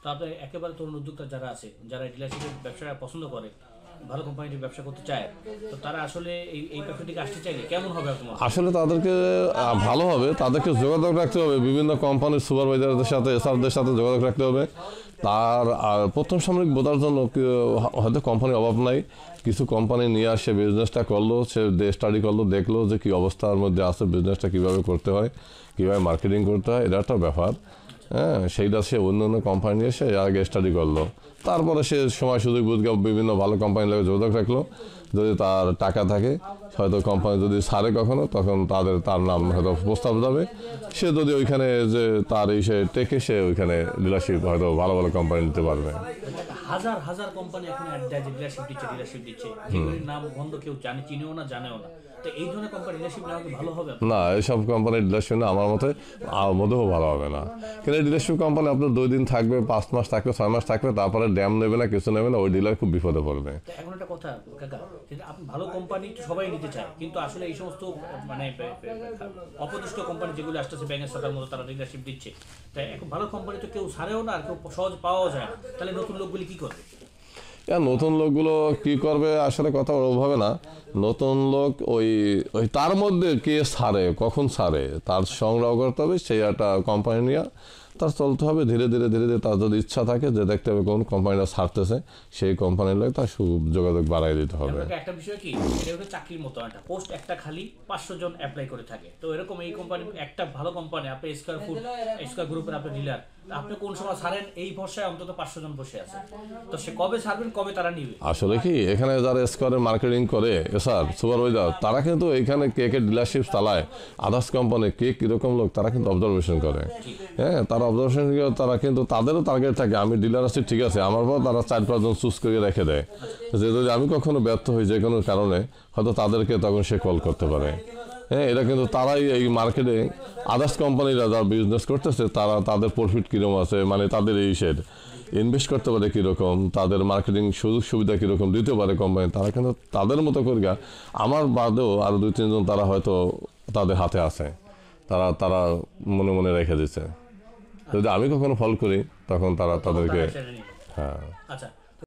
তো আপনার একেবারে তরুণ উদ্যোক্তা যারা আছে, যারা ডিলারশিপের ব্যবসাটা পছন্দ করে, ভালো কোম্পানির ব্যবসা করতে চায়, তো তারা আসলে এই ব্যবসা থেকে আসতে চাইলে কেমন হবে আপনার মতে? আসলে তাদেরকে ভালো হবে, তাদেরকে যোগাযোগ রাখতে হবে বিভিন্ন কোম্পানির সুপারভাইজারদের সাথে, এসআরদের সাথে যোগাযোগ রাখতে হবে। তার প্রথম সাময়িক বোঝার জন্য হয়তো কোম্পানির অভাব নাই, কিছু কোম্পানি নিয়ে আসে বিজনেসটা করলো, সে স্টাডি করলো, দেখলো যে কী অবস্থার মধ্যে আছে, বিজনেসটা কীভাবে করতে হয়, কীভাবে মার্কেটিং করতে হয়, এটা একটা ব্যাপার। হ্যাঁ, সেইটা সে অন্য অন্য কোম্পানি এসে আগে স্টাডি করলো, তারপরে সে সময় সুযোগ বুঝে বিভিন্ন ভালো কোম্পানির লাগে যোগাযোগ রাখলো। যদি তার টাকা থাকে, হয়তো কোম্পানি যদি ছাড়ে কখনো, তখন তার নাম হয়তো প্রস্তাব যাবে। সে যদি ওইখানে যে তার এই সে টেকে, সে ওইখানে ডিলারশিপ হয়তো ভালো ভালো কোম্পানি নিতে পারবে। হাজার হাজার কোম্পানি এখন অ্যাড দেয় যে ডিলারশিপ দিচ্ছে, যেগুলির নাম গন্ধ কেউ চিনেও না, জানেও না। তো এই ধরনের কোম্পানি ডিলারশিপ নেওয়া কি ভালো হবে? না, এইসব কোম্পানির ডিলারশিপ না আমার মতে মোটেও ভালো হবে না। কিন্তু ডিলারশিপ কোম্পানি আপনার 2 দিন থাকবে, 5 মাস থাকবে, 6 মাস থাকবে, তারপরে ড্যাম নেবে না, কিছু নেবে না, ওই ডিলার খুব বিপদে পড়বে। এখন একটা কথা কাকা, যেটা আপনি ভালো কোম্পানি তো সবাই নিতে চায়, কিন্তু আসলে এই সমস্ত মানে অপদৃষ্ট কোম্পানি যেগুলো আসতেছে ব্যাংকের শাখার মতো, তারা ডিলারশিপ দিচ্ছে, তাই এখন ভালো কোম্পানি তো কেউ ছাড়েও না, আর কেউ সহজ পাওয়াও যায় না। তাহলে নতুন লোকগুলি কি করবে? নতুন লোকগুলো কি করবে আসলে কথা ওভাবে না। নতুন লোক ওই ওই তার মধ্যে কে ছাড়ে, কখন ছাড়ে, তার সংগ্রহ করতে হবে, সেই একটা কোম্পানি নিয়ে তার চলতে হবে। ধীরে ধীরে ধীরে ধীরে তার যদি ইচ্ছা থাকে যে দেখতে হবে কোন কোম্পানিটা ছাড়তেছে, সেই কোম্পানির লোক তার যোগাযোগ বাড়াই দিতে হবে। একটা বিষয় কি, এটা হচ্ছে চাকরির মতো, একটা পোস্ট একটা খালি 500 জন অ্যাপ্লাই করে থাকে। তো এরকম এই কোম্পানি একটা ভালো কোম্পানি, আপনি স্কয়ার গ্রুপের আপনি ডিলার, আপনি কোন সময় ছাড়েন এই ভরসায় অন্তত 500 জন বসে আছে। তো সে কবে ছাড়বেন, কবে তারা নিবে? আসলে কি এখানে যারা স্কোয়ারের মার্কেটিং করে, স্যার সুপারভাইজার, তারা কিন্তু এখানে কে কে ডিলারশিপ চালায়, আদার্স কোম্পানি কে কীরকম লোক, তারা কিন্তু অবজারভেশন করে। হ্যাঁ, তারা অবজারভেশন করে, তারা কিন্তু তাদেরও টার্গেট থাকে, আমি ডিলার আছি ঠিক আছে, আমার পর তারা 4-5 জন চুজ করে রেখে দেয়, যে যদি আমি কখনো ব্যর্থ হই যে কোনো কারণে, হয়তো তাদেরকে তখন সে কল করতে পারে। হ্যাঁ, এটা কিন্তু তারাই এই মার্কেটে আদার্স কোম্পানিরা যারা বিজনেস করতেছে, তারা তাদের প্রফিট কীরকম আছে, মানে তাদের এই শেড ইনভেস্ট করতে পারে কীরকম, তাদের মার্কেটিং সুযোগ সুবিধা কীরকম দিতে পারে কোম্পানি, তারা কিন্তু তাদের মতো করে আমার বাদেও আরও 2-3 জন তারা হয়তো তাদের হাতে আছে, তারা মনে মনে রেখে দিচ্ছে। যদি আমি কখনো ফল করি, তখন তাদেরকে। হ্যাঁ। আচ্ছা।